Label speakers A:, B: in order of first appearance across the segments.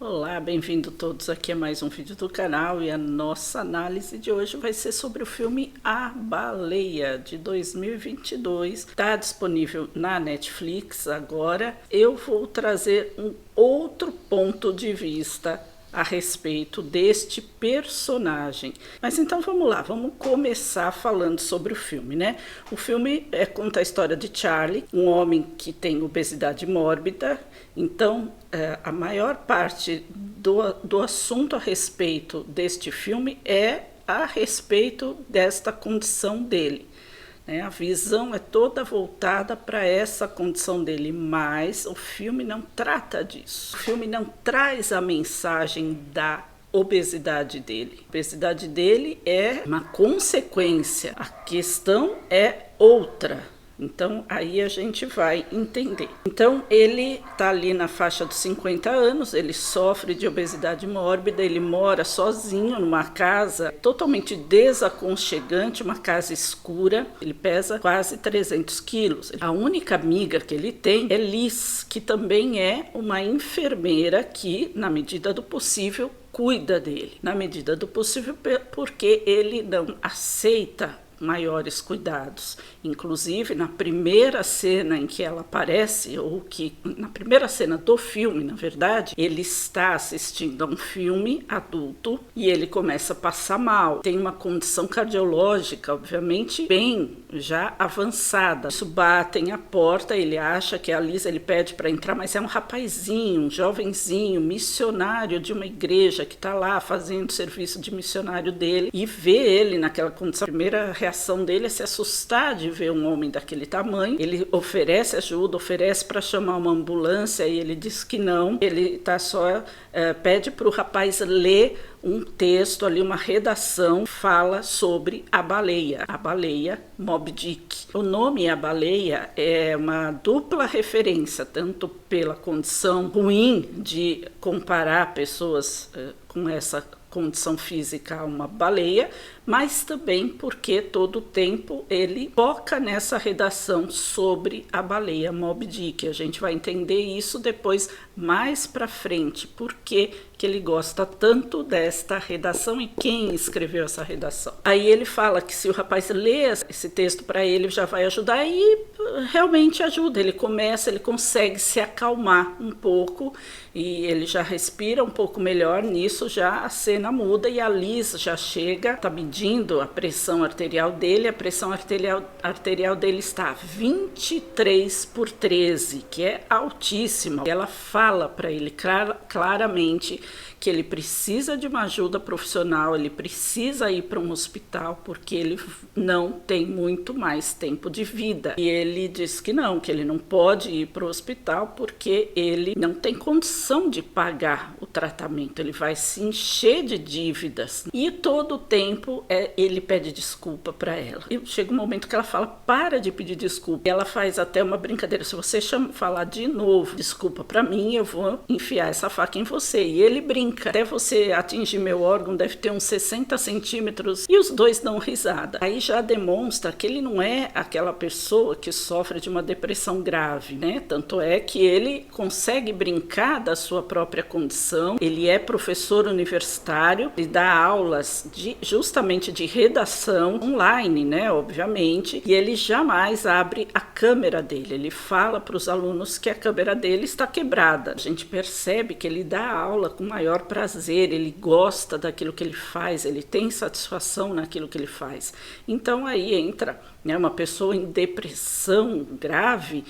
A: Olá, bem-vindo todos aqui a mais um vídeo do canal e a nossa análise de hoje vai ser sobre o filme A Baleia, de 2022. Está disponível na Netflix agora. Eu vou trazer um outro ponto de vista a respeito deste personagem. Mas então vamos lá, vamos começar falando sobre o filme, né? O filme conta a história de Charlie, um homem que tem obesidade mórbida. Então, a maior parte do assunto a respeito deste filme é a respeito desta condição dele. A visão é toda voltada para essa condição dele, mas o filme não trata disso. O filme não traz a mensagem da obesidade dele. A obesidade dele é uma consequência, a questão é outra. Então, aí a gente vai entender. Então, ele está ali na faixa dos 50 anos, ele sofre de obesidade mórbida, ele mora sozinho numa casa totalmente desaconchegante, uma casa escura, ele pesa quase 300 quilos. A única amiga que ele tem é Liz, que também é uma enfermeira que, na medida do possível, cuida dele. Na medida do possível, porque ele não aceita maiores cuidados. Inclusive, na primeira cena em que ela aparece, ou que na primeira cena do filme, na verdade, ele está assistindo a um filme adulto e ele começa a passar mal. Tem uma condição cardiológica, obviamente, bem já avançada. Isso batem a porta, ele acha que é a Liz, ele pede para entrar, mas é um rapazinho, um jovenzinho, missionário de uma igreja que está lá fazendo o serviço de missionário dele e vê ele naquela condição. A primeira reação dele é se assustar de ver um homem daquele tamanho. Ele oferece ajuda, oferece para chamar uma ambulância e ele diz que não. Ele tá só pede para o rapaz ler um texto ali, uma redação, fala sobre a baleia Moby Dick. O nome A Baleia é uma dupla referência, tanto pela condição ruim de comparar pessoas com essa condição física a uma baleia, mas também porque todo o tempo ele foca nessa redação sobre a baleia Moby Dick. A gente vai entender isso depois mais para frente, porque que ele gosta tanto desta redação e quem escreveu essa redação. Aí ele fala que se o rapaz lê esse texto para ele já vai ajudar e realmente ajuda. Ele consegue se acalmar um pouco e ele já respira um pouco melhor. Nisso já a cena muda e a Liz já chega, está medindo a pressão arterial dele. A pressão arterial dele está 23/13, que é altíssima. Ela fala para ele claramente que ele precisa de uma ajuda profissional, ele precisa ir para um hospital porque ele não tem muito mais tempo de vida. E ele diz que ele não pode ir para o hospital porque ele não tem condição de pagar o tratamento, ele vai se encher de dívidas. E todo o tempo ele pede desculpa para ela. E chega um momento que ela fala, para de pedir desculpa. E ela faz até uma brincadeira, se você falar de novo desculpa para mim, eu vou enfiar essa faca em você. E ele brinca, até você atingir meu órgão deve ter uns 60 centímetros, e os dois dão risada. Aí já demonstra que ele não é aquela pessoa que sofre de uma depressão grave, né? Tanto é que ele consegue brincar da sua própria condição, ele é professor universitário, ele dá aulas justamente de redação online, né? Obviamente, e ele jamais abre a câmera dele, ele fala para os alunos que a câmera dele está quebrada. A gente percebe que ele dá aula com maior prazer, ele gosta daquilo que ele faz, ele tem satisfação naquilo que ele faz. Então aí entra uma pessoa em depressão grave,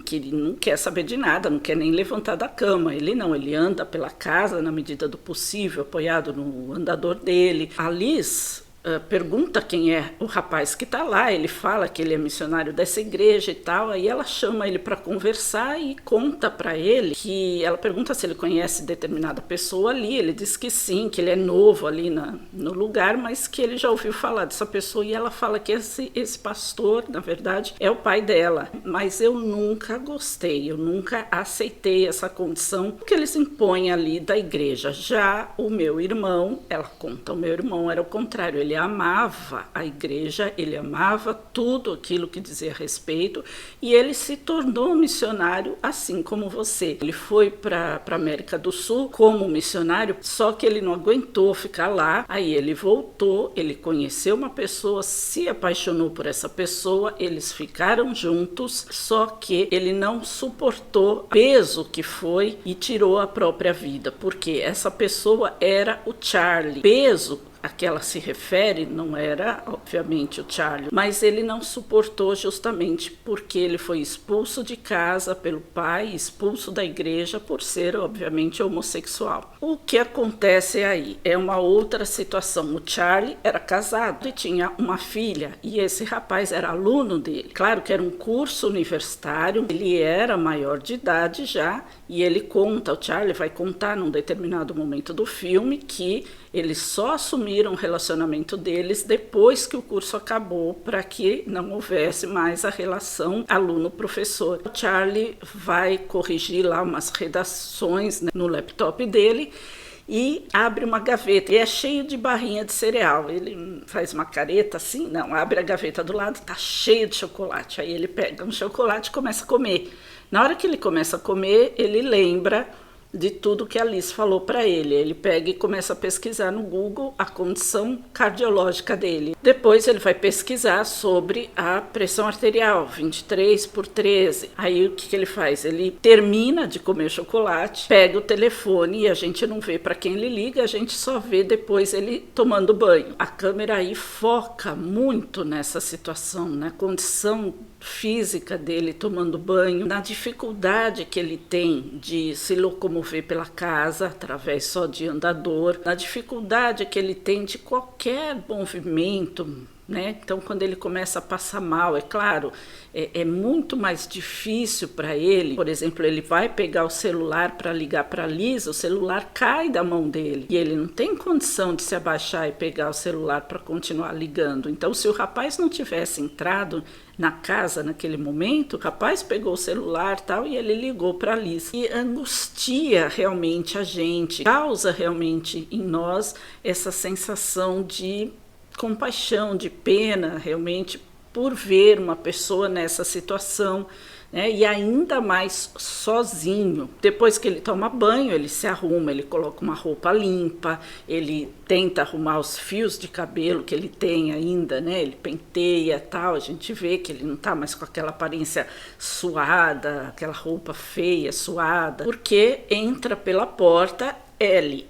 A: que ele não quer saber de nada, não quer nem levantar da cama. Ele anda pela casa na medida do possível, apoiado no andador dele. A Liz pergunta quem é o rapaz que está lá, ele fala que ele é missionário dessa igreja e tal, aí ela chama ele para conversar e conta para ele que ela pergunta se ele conhece determinada pessoa ali, ele diz que sim, que ele é novo ali no lugar, mas que ele já ouviu falar dessa pessoa, e ela fala que esse pastor, na verdade, é o pai dela, mas eu nunca gostei, eu nunca aceitei essa condição que eles impõem ali da igreja. Já o meu irmão, ela conta, o meu irmão era o contrário, ele amava a igreja, ele amava tudo aquilo que dizia respeito, e ele se tornou missionário assim como você. Ele foi para a América do Sul como missionário, só que ele não aguentou ficar lá, aí ele voltou, ele conheceu uma pessoa, se apaixonou por essa pessoa, eles ficaram juntos, só que ele não suportou o peso que foi e tirou a própria vida, porque essa pessoa era o Charlie. Peso a que ela se refere não era, obviamente, o Charlie, mas ele não suportou justamente porque ele foi expulso de casa pelo pai, expulso da igreja por ser, obviamente, homossexual. O que acontece aí é uma outra situação. O Charlie era casado e tinha uma filha, e esse rapaz era aluno dele. Claro que era um curso universitário, ele era maior de idade já, e ele conta, o Charlie vai contar num determinado momento do filme que eles só assumiram o relacionamento deles depois que o curso acabou, para que não houvesse mais a relação aluno-professor. O Charlie vai corrigir lá umas redações, né, no laptop dele, e abre uma gaveta, e é cheio de barrinha de cereal. Ele faz uma careta assim, não, abre a gaveta do lado, tá cheio de chocolate. Aí ele pega um chocolate e começa a comer. Na hora que ele começa a comer, ele lembra de tudo que a Liz falou para ele. Ele pega e começa a pesquisar no Google a condição cardiológica dele. Depois ele vai pesquisar sobre a pressão arterial, 23/13. Aí o que ele faz? Ele termina de comer chocolate, pega o telefone e a gente não vê para quem ele liga, a gente só vê depois ele tomando banho. A câmera aí foca muito nessa situação, na condição física dele tomando banho, na dificuldade que ele tem de se locomover pela casa através só de andador, na dificuldade que ele tem de qualquer movimento, né? Então, quando ele começa a passar mal, é claro, é muito mais difícil para ele. Por exemplo, ele vai pegar o celular para ligar para a Liz, o celular cai da mão dele e ele não tem condição de se abaixar e pegar o celular para continuar ligando. Então, se o rapaz não tivesse entrado na casa naquele momento, o rapaz pegou o celular tal, e ele ligou para a Liz. E angustia realmente a gente, causa realmente em nós essa sensação de compaixão, de pena, realmente, por ver uma pessoa nessa situação, né? E ainda mais sozinho. Depois que ele toma banho, ele se arruma, ele coloca uma roupa limpa, ele tenta arrumar os fios de cabelo que ele tem ainda, né? Ele penteia tal, a gente vê que ele não está mais com aquela aparência suada, aquela roupa feia, suada, porque entra pela porta Ellie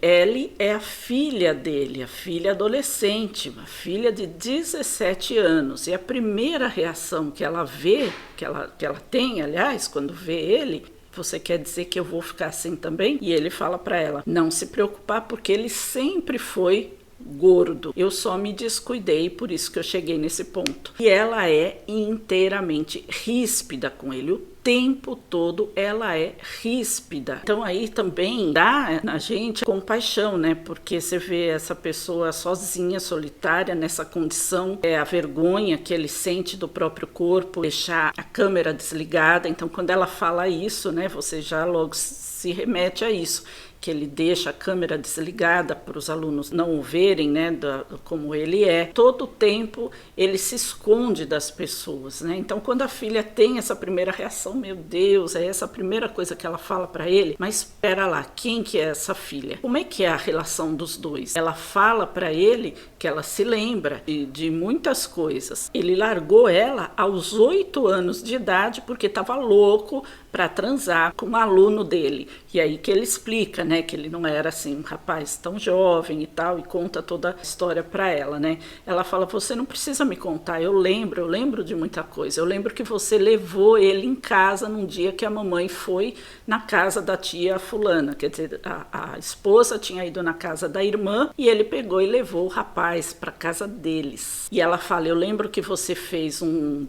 A: é a filha dele, a filha adolescente, uma filha de 17 anos. E a primeira reação que ela vê, que ela tem, aliás, quando vê ele: você quer dizer que eu vou ficar assim também? E ele fala para ela não se preocupar, porque ele sempre foi gordo. Eu só me descuidei, por isso que eu cheguei nesse ponto. E ela é inteiramente ríspida com ele. O tempo todo ela é ríspida. Então aí também dá na gente compaixão, né? Porque você vê essa pessoa sozinha, solitária, nessa condição, a vergonha que ele sente do próprio corpo, deixar a câmera desligada. Então quando ela fala isso, né, você já logo se remete a isso, que ele deixa a câmera desligada para os alunos não o verem, né, como ele é. Todo o tempo ele se esconde das pessoas, né? Então quando a filha tem essa primeira reação, meu Deus, é essa a primeira coisa que ela fala para ele. Mas espera lá, quem que é essa filha? Como é que é a relação dos dois? Ela fala para ele que ela se lembra de muitas coisas. Ele largou ela aos 8 anos de idade porque estava louco para transar com um aluno dele. E aí que ele explica, né, que ele não era assim um rapaz tão jovem e tal, e conta toda a história para ela, né? Ela fala: você não precisa me contar, eu lembro de muita coisa. Eu lembro que você levou ele em casa num dia que a mamãe foi na casa da tia fulana, quer dizer, a esposa tinha ido na casa da irmã e ele pegou e levou o rapaz para casa deles. E ela fala: eu lembro que você fez um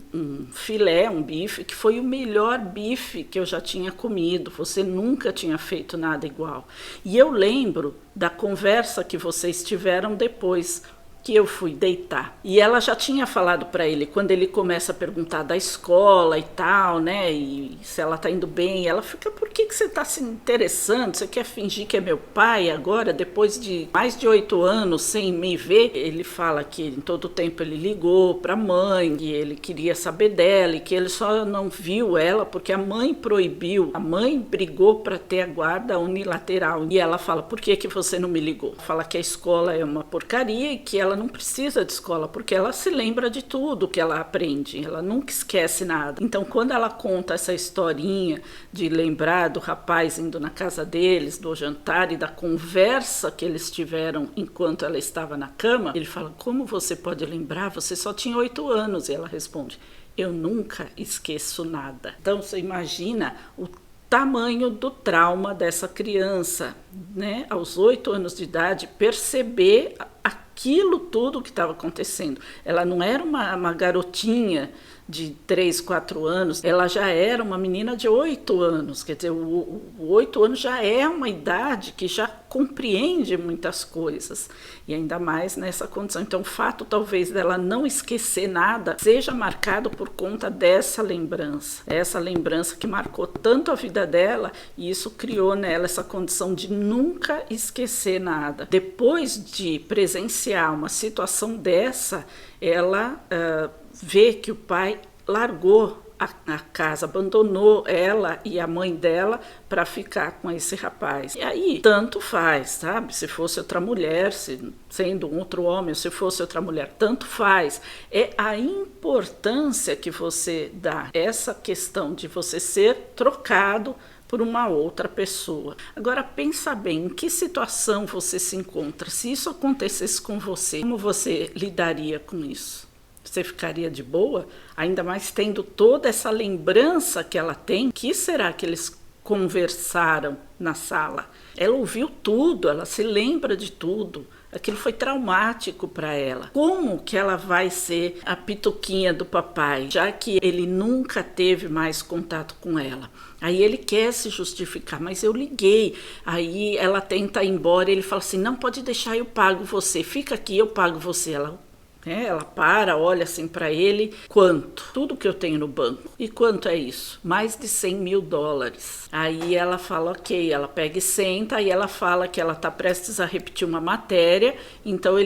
A: filé, um bife, que foi o melhor bife que eu já tinha comido, você nunca tinha feito nada igual. E eu lembro da conversa que vocês tiveram depois, que eu fui deitar. E ela já tinha falado para ele, quando ele começa a perguntar da escola e tal, né, e se ela tá indo bem, ela fica, por que você tá se interessando? Você quer fingir que é meu pai agora, depois de mais de 8 anos sem me ver? Ele fala que em todo o tempo ele ligou pra mãe, que ele queria saber dela e que ele só não viu ela porque a mãe proibiu. A mãe brigou para ter a guarda unilateral. E ela fala, por que você não me ligou? Fala que a escola é uma porcaria e que ela não precisa de escola, porque ela se lembra de tudo que ela aprende, ela nunca esquece nada. Então, quando ela conta essa historinha de lembrar do rapaz indo na casa deles, do jantar e da conversa que eles tiveram enquanto ela estava na cama, ele fala, como você pode lembrar? Você só tinha 8 anos. E ela responde, eu nunca esqueço nada. Então, você imagina o tamanho do trauma dessa criança, né? Aos 8 anos de idade, perceber aquilo tudo que estava acontecendo. Ela não era uma garotinha de 3, 4 anos, ela já era uma menina de 8 anos, quer dizer, o 8 anos já é uma idade que já compreende muitas coisas, e ainda mais nessa condição. Então, o fato talvez dela não esquecer nada seja marcado por conta dessa lembrança, essa lembrança que marcou tanto a vida dela, e isso criou nela essa condição de nunca esquecer nada. Depois de presenciar uma situação dessa, ela vê que o pai largou a casa, abandonou ela e a mãe dela para ficar com esse rapaz. E aí, tanto faz, sabe? Se fosse outra mulher, sendo um outro homem, se fosse outra mulher, tanto faz. É a importância que você dá, essa questão de você ser trocado por uma outra pessoa. Agora, pensa bem, em que situação você se encontra? Se isso acontecesse com você, como você lidaria com isso? Você ficaria de boa? Ainda mais tendo toda essa lembrança que ela tem. O que será que eles conversaram na sala? Ela ouviu tudo, ela se lembra de tudo. Aquilo foi traumático para ela. Como que ela vai ser a pituquinha do papai, já que ele nunca teve mais contato com ela? Aí ele quer se justificar, mas eu liguei. Aí ela tenta ir embora, ele fala assim, não, pode deixar, eu pago você. Fica aqui, eu pago você. Ela para, olha assim para ele, quanto? Tudo que eu tenho no banco. E quanto é isso? Mais de $100.000. Aí ela fala, ok, ela pega e senta, e ela fala que ela está prestes a repetir uma matéria, então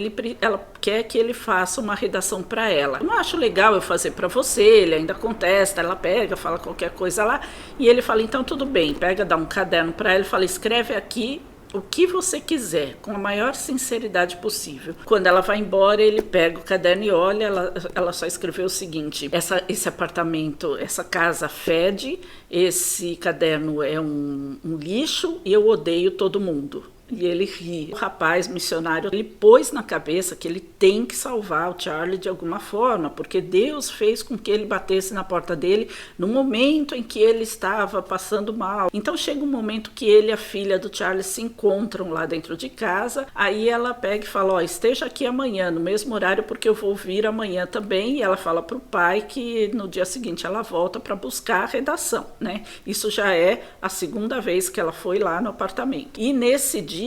A: ela quer que ele faça uma redação para ela. Eu não acho legal eu fazer para você, ele ainda contesta, ela pega, fala qualquer coisa lá, e ele fala, então tudo bem, pega, dá um caderno para ela e fala, escreve aqui o que você quiser, com a maior sinceridade possível. Quando ela vai embora, ele pega o caderno e olha, ela só escreveu o seguinte, esse apartamento, essa casa fede, esse caderno é um lixo e eu odeio todo mundo. E ele ri. O rapaz missionário, ele pôs na cabeça que ele tem que salvar o Charlie de alguma forma, porque Deus fez com que ele batesse na porta dele no momento em que ele estava passando mal. Então chega um momento que ele e a filha do Charlie se encontram lá dentro de casa, aí ela pega e fala, ó, esteja aqui amanhã, no mesmo horário, porque eu vou vir amanhã também, e ela fala pro pai que no dia seguinte ela volta para buscar a redação, né? Isso já é a segunda vez que ela foi lá no apartamento. E nesse dia,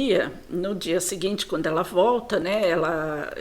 A: no dia seguinte, quando ela volta, né, ela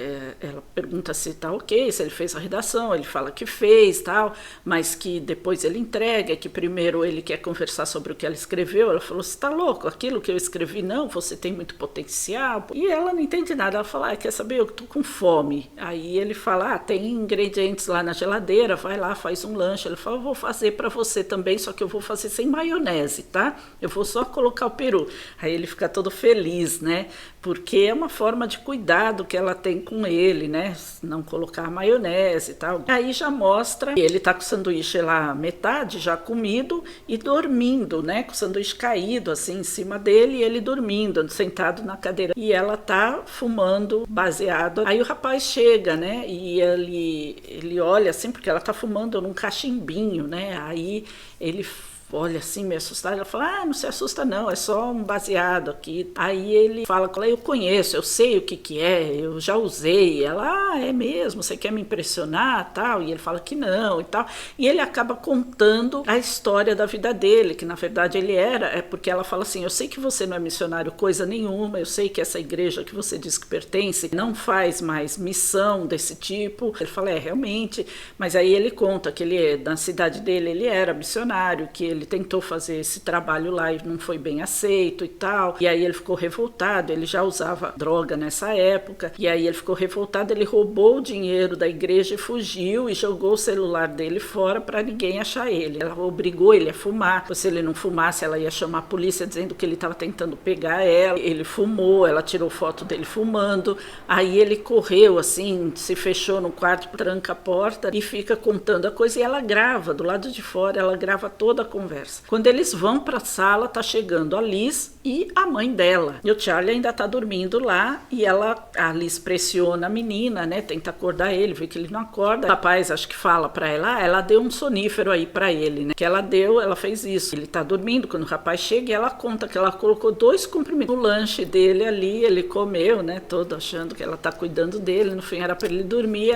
A: pergunta se tá ok, se ele fez a redação, ele fala que fez, tal, mas que depois ele entrega, que primeiro ele quer conversar sobre o que ela escreveu. Ela falou, você tá louco? Aquilo que eu escrevi, não, você tem muito potencial. E ela não entende nada, ela fala, quer saber, eu tô com fome. Aí ele fala, tem ingredientes lá na geladeira, vai lá, faz um lanche. Ele fala, eu vou fazer para você também, só que eu vou fazer sem maionese, tá? Eu vou só colocar o peru. Aí ele fica todo feliz, né? Porque é uma forma de cuidado que ela tem com ele, né? Não colocar maionese e tal. Aí já mostra que ele tá com o sanduíche lá, metade já comido e dormindo, né? Com o sanduíche caído assim em cima dele e ele dormindo, sentado na cadeira. E ela tá fumando baseado. Aí o rapaz chega, né? E ele olha assim, porque ela tá fumando num cachimbinho, né? Aí ele olha assim, meio assustada. Ela fala, não se assusta não, é só um baseado aqui. Aí ele fala com ela, eu conheço, eu sei o que é, eu já usei. Ela, é mesmo, você quer me impressionar, tal? E ele fala que não e tal. E ele acaba contando a história da vida dele, que na verdade ele era, porque ela fala assim, eu sei que você não é missionário coisa nenhuma, eu sei que essa igreja que você diz que pertence não faz mais missão desse tipo. Ele fala, realmente, mas aí ele conta que ele, na cidade dele, ele era missionário, que ele tentou fazer esse trabalho lá e não foi bem aceito e tal, e aí ele ficou revoltado, ele já usava droga nessa época, e aí ele ficou revoltado, ele roubou o dinheiro da igreja e fugiu e jogou o celular dele fora para ninguém achar ele. Ela obrigou ele a fumar, se ele não fumasse ela ia chamar a polícia dizendo que ele estava tentando pegar ela. Ele fumou, ela tirou foto dele fumando, aí ele correu assim, se fechou no quarto, tranca a porta e fica contando a coisa, e ela grava do lado de fora, ela grava toda a conversa. Quando eles vão para a sala, tá chegando a Liz e a mãe dela, e o Charlie ainda tá dormindo lá, e a Liz pressiona a menina, né, tenta acordar ele, vê que ele não acorda. O rapaz acho que fala para ela deu um sonífero aí para ele, né, que ela fez isso. Ele tá dormindo, quando o rapaz chega, e ela conta que ela colocou 2 comprimidos no lanche dele ali, ele comeu, né, todo achando que ela tá cuidando dele, no fim era para ele dormir,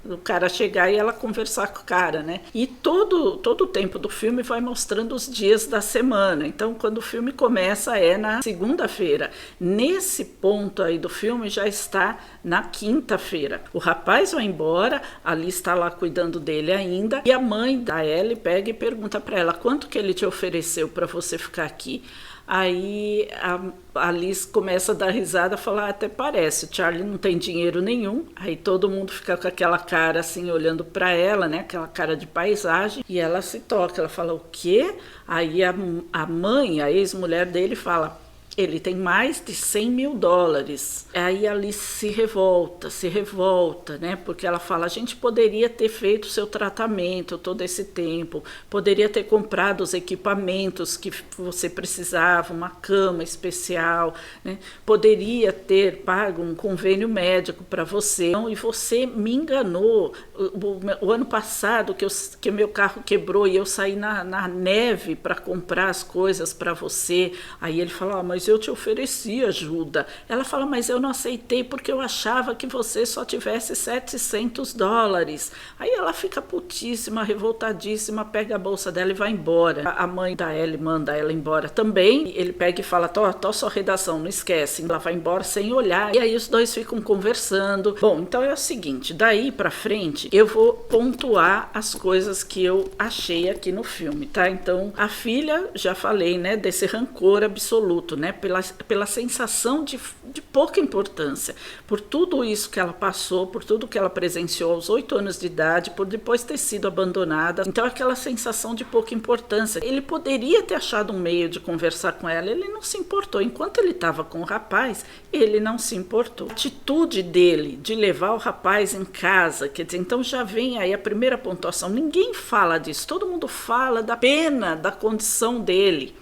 A: o cara chegar e ela conversar com o cara, né, e todo o tempo do filme vai mostrando os dias da semana. Então quando o filme começa na segunda-feira, nesse ponto aí do filme já está na quinta-feira. O rapaz vai embora, a Liz está lá cuidando dele ainda, e a mãe da Ellie pega e pergunta para ela, quanto que ele te ofereceu para você ficar aqui? Aí a Liz começa a dar risada, falar, até parece, o Charlie não tem dinheiro nenhum. Aí todo mundo fica com aquela cara assim, olhando para ela, né, aquela cara de paisagem, e ela se toca, ela fala, o quê? Aí a mãe, a ex-mulher dele, fala, ele tem mais de $100 mil. Aí a Alice se revolta, né? Porque ela fala, a gente poderia ter feito o seu tratamento todo esse tempo, poderia ter comprado os equipamentos que você precisava, uma cama especial, né? Poderia ter pago um convênio médico para você. E você me enganou. O ano passado que meu carro quebrou e eu saí na neve para comprar as coisas para você. Aí ele fala, mas eu te ofereci ajuda. Ela fala, mas eu não aceitei porque eu achava que você só tivesse $700. Aí ela fica putíssima, revoltadíssima, pega a bolsa dela e vai embora. A mãe da Ellie manda ela embora também. Ele pega e fala, tô sua redação, não esquece. Ela vai embora sem olhar. E aí os dois ficam conversando. Bom, então é o seguinte, daí pra frente eu vou pontuar as coisas que eu achei aqui no filme, tá? Então a filha, já falei, né, desse rancor absoluto, né? Pela sensação de pouca importância, por tudo isso que ela passou, por tudo que ela presenciou aos 8 anos de idade, por depois ter sido abandonada. Então aquela sensação de pouca importância. Ele poderia ter achado um meio de conversar com ela, ele não se importou. Enquanto ele estava com o rapaz, ele não se importou. A atitude dele de levar o rapaz em casa, quer dizer, então já vem aí a primeira pontuação. Ninguém fala disso, todo mundo fala da pena, da condição dele,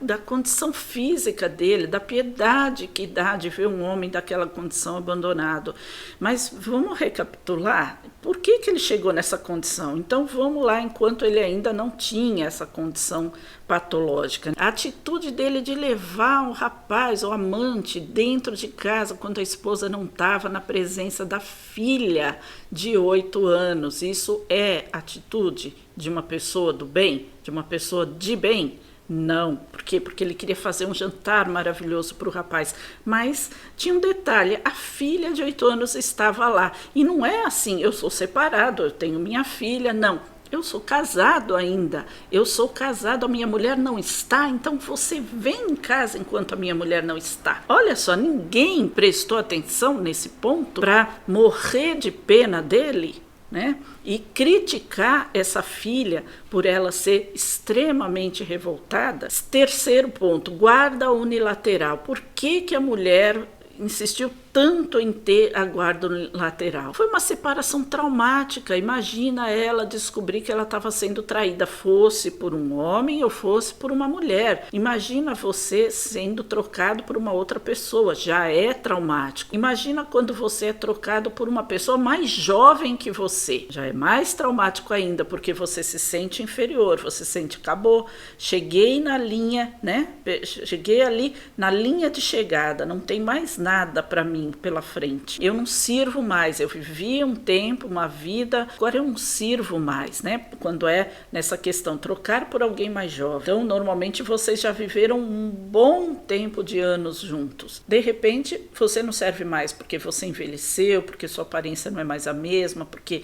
A: da condição física dele, da piedade que dá de ver um homem daquela condição abandonado. Mas vamos recapitular, por que ele chegou nessa condição? Então vamos lá, enquanto ele ainda não tinha essa condição patológica. A atitude dele de levar o rapaz, o amante, dentro de casa quando a esposa não estava, na presença da filha de 8 anos. Isso é atitude de uma pessoa do bem, de uma pessoa de bem? Não. Por quê? Porque ele queria fazer um jantar maravilhoso para o rapaz. Mas tinha um detalhe, a filha de 8 anos estava lá. E não é assim, eu sou separado, eu tenho minha filha, não. Eu sou casado ainda, a minha mulher não está, então você vem em casa enquanto a minha mulher não está. Olha só, ninguém prestou atenção nesse ponto para morrer de pena dele, né? E criticar essa filha por ela ser extremamente revoltada. Terceiro ponto, guarda unilateral. Por que a mulher insistiu tanto em ter a guarda unilateral? Foi uma separação traumática. Imagina ela descobrir que ela estava sendo traída, fosse por um homem ou fosse por uma mulher. Imagina você sendo trocado por uma outra pessoa, já é traumático. Imagina quando você é trocado por uma pessoa mais jovem que você, já é mais traumático ainda, porque você se sente inferior, você sente, acabou, cheguei na linha, né? Cheguei ali na linha de chegada, não tem mais nada para mim pela frente. Eu não sirvo mais, eu vivi um tempo, uma vida, agora eu não sirvo mais, né? Quando é nessa questão, trocar por alguém mais jovem. Então, normalmente vocês já viveram um bom tempo de anos juntos. De repente, você não serve mais porque você envelheceu, porque sua aparência não é mais a mesma, porque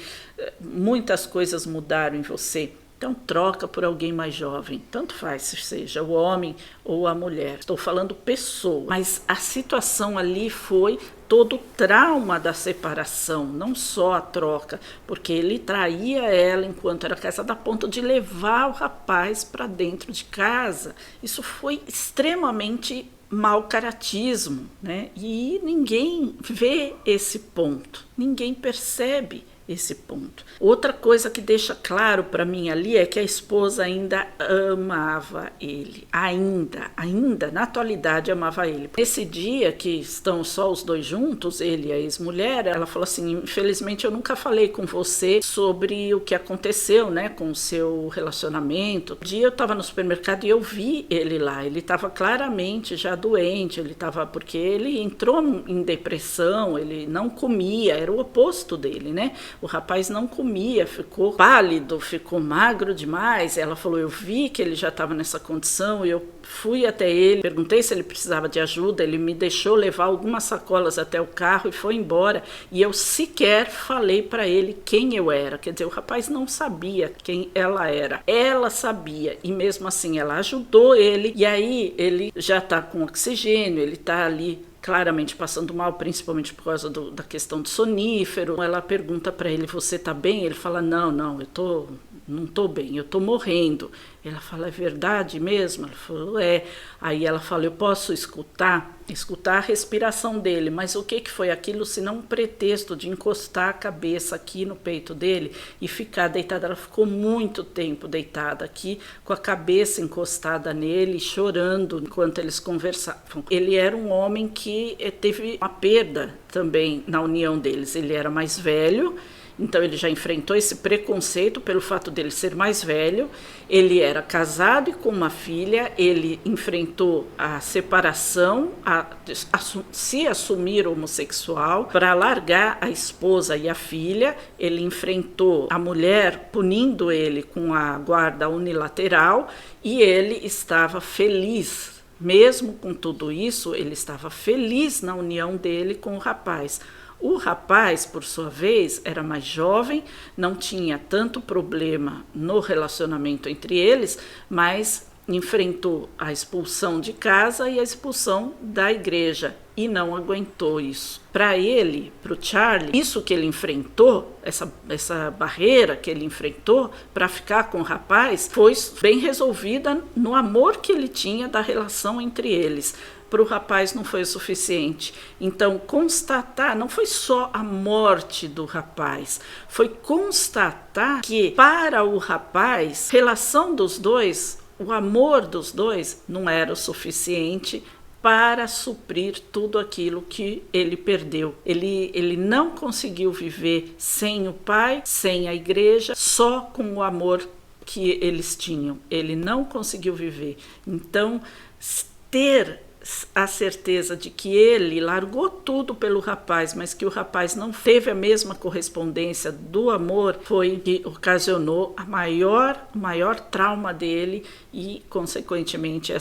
A: muitas coisas mudaram em você. Então troca por alguém mais jovem, tanto faz se seja o homem ou a mulher. Estou falando pessoa, mas a situação ali foi todo o trauma da separação, não só a troca, porque ele traía ela enquanto era casada a ponto de levar o rapaz para dentro de casa. Isso foi extremamente mau caratismo, né? E ninguém vê esse ponto, ninguém percebe esse ponto. Outra coisa que deixa claro para mim ali é que a esposa ainda amava ele, ainda na atualidade amava ele. Nesse dia que estão só os dois juntos, ele e a ex-mulher, ela falou assim: infelizmente eu nunca falei com você sobre o que aconteceu, né, com o seu relacionamento. Um dia eu estava no supermercado e eu vi ele lá, ele estava claramente já doente, porque ele entrou em depressão, ele não comia, era o oposto dele, né? O rapaz não comia, ficou pálido, ficou magro demais. Ela falou, eu vi que ele já estava nessa condição e eu fui até ele, perguntei se ele precisava de ajuda, ele me deixou levar algumas sacolas até o carro e foi embora. E eu sequer falei para ele quem eu era. Quer dizer, o rapaz não sabia quem ela era. Ela sabia e mesmo assim ela ajudou ele. E aí ele já está com oxigênio, ele está ali claramente passando mal, principalmente por causa da questão do sonífero. Ela pergunta para ele, você tá bem? Ele fala, não, não tô bem, eu tô morrendo. Ela fala, é verdade mesmo? Ela falou, é. Aí ela fala, eu posso escutar a respiração dele, mas o que foi aquilo senão um pretexto de encostar a cabeça aqui no peito dele e ficar deitada. Ela ficou muito tempo deitada aqui, com a cabeça encostada nele, chorando enquanto eles conversavam. Ele era um homem que teve uma perda também na união deles. Ele era mais velho, então ele já enfrentou esse preconceito pelo fato dele ser mais velho. Ele era casado e com uma filha, ele enfrentou a separação, se assumir homossexual, para largar a esposa e a filha. Ele enfrentou a mulher punindo ele com a guarda unilateral e ele estava feliz. Mesmo com tudo isso, ele estava feliz na união dele com o rapaz. O rapaz, por sua vez, era mais jovem, não tinha tanto problema no relacionamento entre eles, mas enfrentou a expulsão de casa e a expulsão da igreja e não aguentou isso. Para ele, para o Charlie, isso que ele enfrentou, essa barreira que ele enfrentou para ficar com o rapaz, foi bem resolvida no amor que ele tinha da relação entre eles. Para o rapaz não foi o suficiente. Então, constatar, não foi só a morte do rapaz, foi constatar que para o rapaz, a relação dos dois, o amor dos dois não era o suficiente para suprir tudo aquilo que ele perdeu. Ele não conseguiu viver sem o pai, sem a igreja, só com o amor que eles tinham. Ele não conseguiu viver. Então, ter a certeza de que ele largou tudo pelo rapaz, mas que o rapaz não teve a mesma correspondência do amor, foi que ocasionou o maior trauma dele e, consequentemente,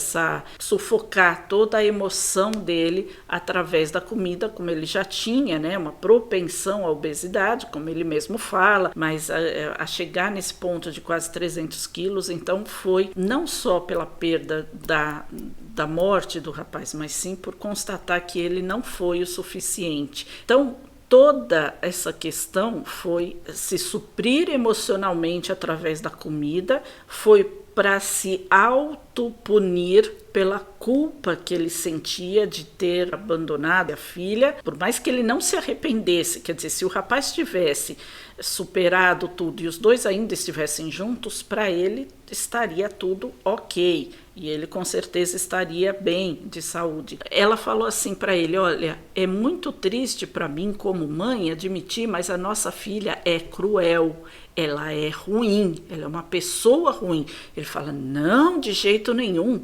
A: sufocar toda a emoção dele através da comida, como ele já tinha, né, uma propensão à obesidade, como ele mesmo fala, mas a chegar nesse ponto de quase 300 quilos, então foi não só pela perda da morte do rapaz, mas sim por constatar que ele não foi o suficiente. Então, toda essa questão foi se suprir emocionalmente através da comida, foi para se autopunir pela culpa que ele sentia de ter abandonado a filha, por mais que ele não se arrependesse. Quer dizer, se o rapaz tivesse superado tudo e os dois ainda estivessem juntos, para ele estaria tudo ok, e ele com certeza estaria bem de saúde. Ela falou assim para ele: olha, é muito triste para mim como mãe admitir, mas a nossa filha é cruel, ela é ruim, ela é uma pessoa ruim. Ele fala: não, de jeito nenhum.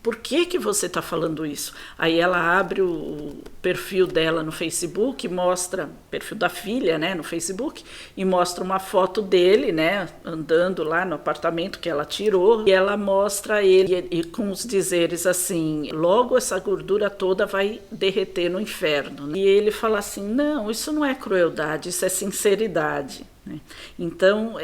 A: Por que você está falando isso? Aí ela abre o perfil dela no Facebook, mostra o perfil da filha, né, no Facebook, e mostra uma foto dele, né, andando lá no apartamento que ela tirou, e ela mostra ele e com os dizeres assim: logo essa gordura toda vai derreter no inferno. E ele fala assim: não, isso não é crueldade, isso é sinceridade. Então,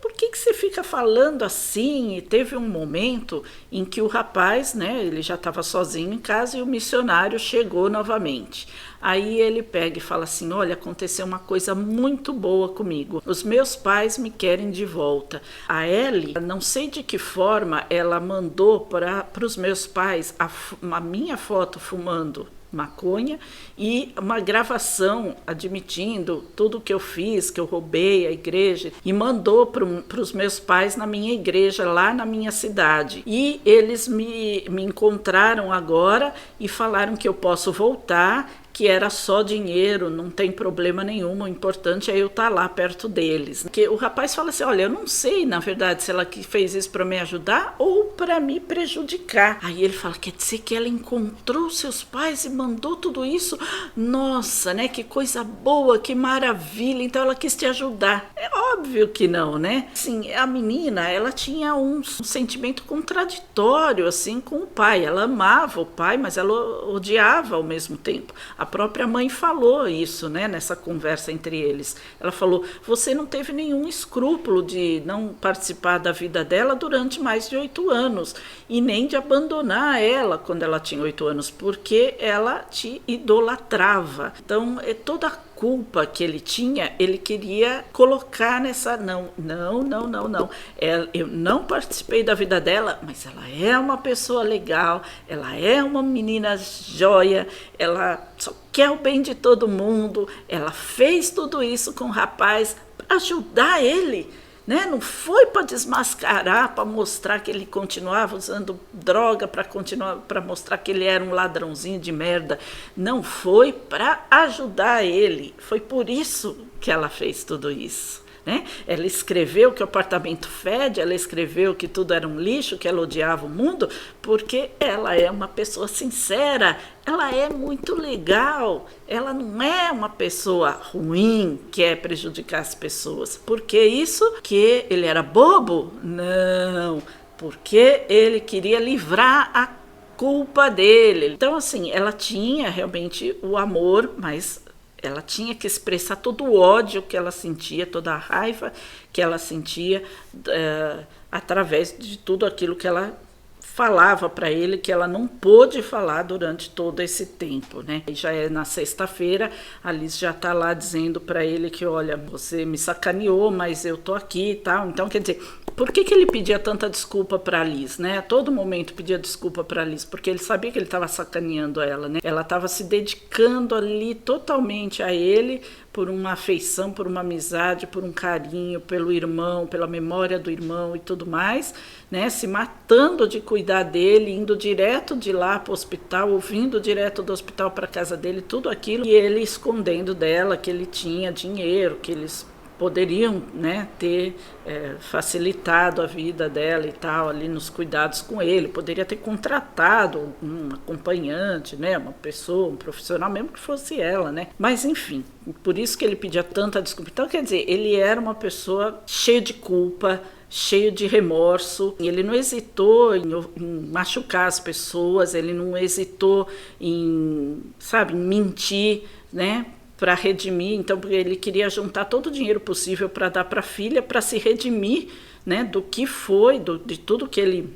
A: por que você fica falando assim? E teve um momento em que o rapaz, né, ele já estava sozinho em casa e o missionário chegou novamente. Aí ele pega e fala assim: olha, aconteceu uma coisa muito boa comigo, os meus pais me querem de volta. A Ellie, não sei de que forma, ela mandou para os meus pais a minha foto fumando maconha e uma gravação admitindo tudo que eu fiz, que eu roubei a igreja, e mandou para os meus pais na minha igreja, lá na minha cidade. E eles me encontraram agora e falaram que eu posso voltar, que era só dinheiro, não tem problema nenhum, o importante é eu estar lá perto deles. Porque o rapaz fala assim: olha, eu não sei, na verdade, se ela fez isso para me ajudar ou para me prejudicar. Aí ele fala: quer dizer que ela encontrou seus pais e mandou tudo isso? Nossa, né, que coisa boa, que maravilha, então ela quis te ajudar. É óbvio que não, né? Assim, a menina, ela tinha um sentimento contraditório, assim, com o pai. Ela amava o pai, mas ela odiava ao mesmo tempo. A própria mãe falou isso, né, nessa conversa entre eles. Ela falou: você não teve nenhum escrúpulo de não participar da vida dela durante mais de 8 anos e nem de abandonar ela quando ela tinha 8 anos, porque ela te idolatrava. Então, toda a culpa que ele tinha, ele queria colocar nessa... Não. Eu não participei da vida dela, mas ela é uma pessoa legal, ela é uma menina joia, ela só quer o bem de todo mundo, ela fez tudo isso com o rapaz para ajudar ele, né? Não foi para desmascarar, para mostrar que ele continuava usando droga, para mostrar que ele era um ladrãozinho de merda. Não, foi para ajudar ele. Foi por isso que ela fez tudo isso. Né? Ela escreveu que o apartamento fede, ela escreveu que tudo era um lixo, que ela odiava o mundo, porque ela é uma pessoa sincera, ela é muito legal, ela não é uma pessoa ruim que quer prejudicar as pessoas. Por que isso? Que ele era bobo? Não, porque ele queria livrar a culpa dele. Então, assim, ela tinha realmente o amor, mas ela tinha que expressar todo o ódio que ela sentia, toda a raiva que ela sentia através de tudo aquilo que ela falava para ele, que ela não pôde falar durante todo esse tempo, né? E já é na sexta-feira, a Liz já está lá dizendo para ele que, olha, você me sacaneou, mas eu tô aqui e tal. Então, quer dizer, por que ele pedia tanta desculpa para a Liz, né? A todo momento pedia desculpa para a Liz, porque ele sabia que ele estava sacaneando ela, né? Ela estava se dedicando ali totalmente a ele, por uma afeição, por uma amizade, por um carinho, pelo irmão, pela memória do irmão e tudo mais, né? Se matando de cuidar dele, indo direto de lá para o hospital, ou vindo direto do hospital para a casa dele, tudo aquilo, e ele escondendo dela que ele tinha dinheiro, que eles poderiam, né, ter facilitado a vida dela e tal, ali nos cuidados com ele, poderia ter contratado um acompanhante, né, uma pessoa, um profissional, mesmo que fosse ela, né, mas enfim, por isso que ele pedia tanta desculpa. Então, quer dizer, ele era uma pessoa cheia de culpa, cheio de remorso, ele não hesitou em machucar as pessoas, ele não hesitou em mentir, né, para redimir. Então ele queria juntar todo o dinheiro possível para dar para a filha, para se redimir, né, do que foi, de tudo que ele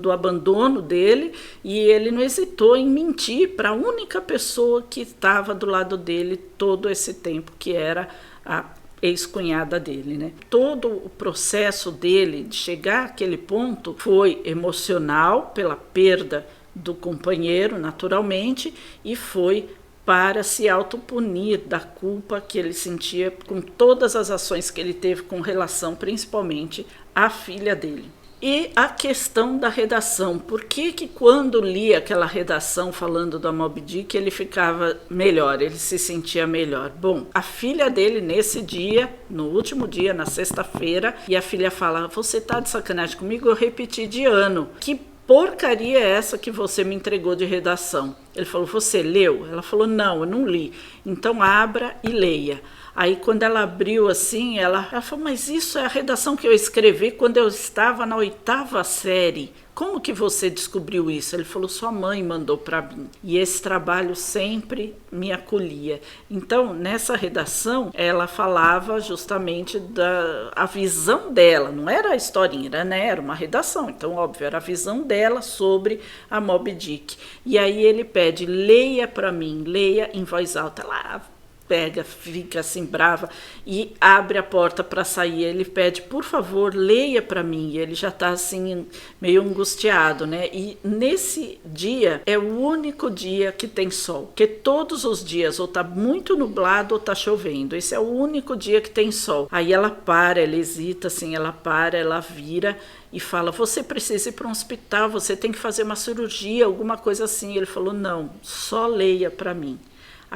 A: do abandono dele, e ele não hesitou em mentir para a única pessoa que estava do lado dele todo esse tempo, que era a ex-cunhada dele, né? Todo o processo dele de chegar àquele ponto foi emocional pela perda do companheiro, naturalmente, e foi para se autopunir da culpa que ele sentia com todas as ações que ele teve com relação, principalmente, à filha dele. E a questão da redação, por que quando lia aquela redação falando do Moby Dick ele ficava melhor, ele se sentia melhor? Bom, a filha dele nesse dia, no último dia, na sexta-feira, e a filha fala, você tá de sacanagem comigo? Eu repeti de ano. Que porcaria é essa que você me entregou de redação? Ele falou, você leu? Ela falou, não, eu não li. Então abra e leia. Aí quando ela abriu assim, ela falou, mas isso é a redação que eu escrevi quando eu estava na 8ª série. Como que você descobriu isso? Ele falou, sua mãe mandou para mim. E esse trabalho sempre me acolhia. Então, nessa redação, ela falava justamente da visão dela. Não era a historinha, era uma redação. Então, óbvio, era a visão dela sobre a Moby Dick. E aí ele pede, leia para mim, leia em voz alta. Ela pega, fica assim brava e abre a porta para sair. Ele pede, por favor, leia para mim. E ele já está assim meio angustiado, né? E nesse dia é o único dia que tem sol, porque todos os dias ou tá muito nublado ou tá chovendo. Esse é o único dia que tem sol. Aí ela para, ela hesita assim, ela para, ela vira e fala, você precisa ir para um hospital, você tem que fazer uma cirurgia, alguma coisa assim. Ele falou, não, só leia para mim.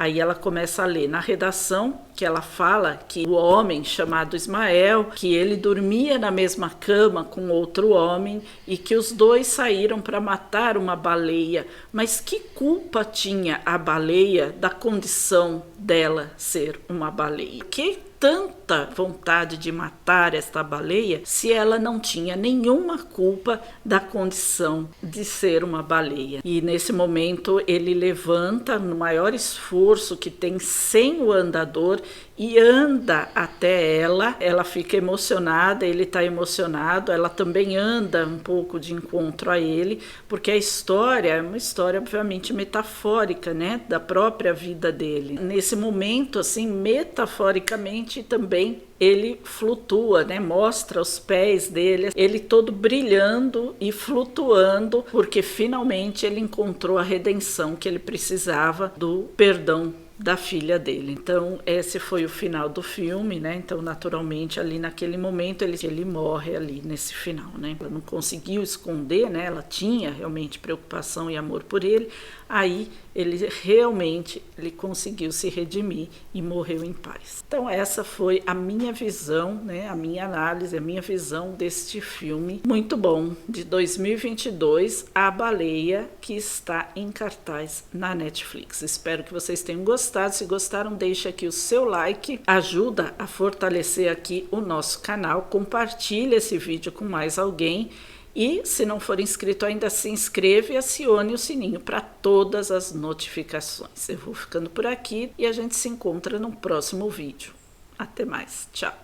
A: Aí ela começa a ler na redação, que ela fala que o homem chamado Ismael, que ele dormia na mesma cama com outro homem e que os dois saíram para matar uma baleia. Mas que culpa tinha a baleia da condição dela ser uma baleia? Que tanta vontade de matar esta baleia se ela não tinha nenhuma culpa da condição de ser uma baleia. E nesse momento ele levanta no maior esforço que tem sem o andador e anda até ela fica emocionada, ele está emocionado, ela também anda um pouco de encontro a ele, porque a história é uma história obviamente metafórica, né, da própria vida dele. Nesse momento, assim, metaforicamente também ele flutua, né? Mostra os pés dele, ele todo brilhando e flutuando, porque finalmente ele encontrou a redenção que ele precisava do perdão da filha dele. Então esse foi o final do filme, né? Então naturalmente ali naquele momento ele morre ali nesse final, né? Ela não conseguiu esconder, né? Ela tinha realmente preocupação e amor por ele. Aí ele realmente conseguiu se redimir e morreu em paz. Então essa foi a minha visão, né? A minha análise, a minha visão deste filme muito bom de 2022, A Baleia, que está em cartaz na Netflix. Espero que vocês tenham gostado. Se gostaram, deixe aqui o seu like, ajuda a fortalecer aqui o nosso canal, compartilhe esse vídeo com mais alguém e, se não for inscrito ainda, se inscreva e acione o sininho para todas as notificações. Eu vou ficando por aqui e a gente se encontra no próximo vídeo. Até mais, tchau!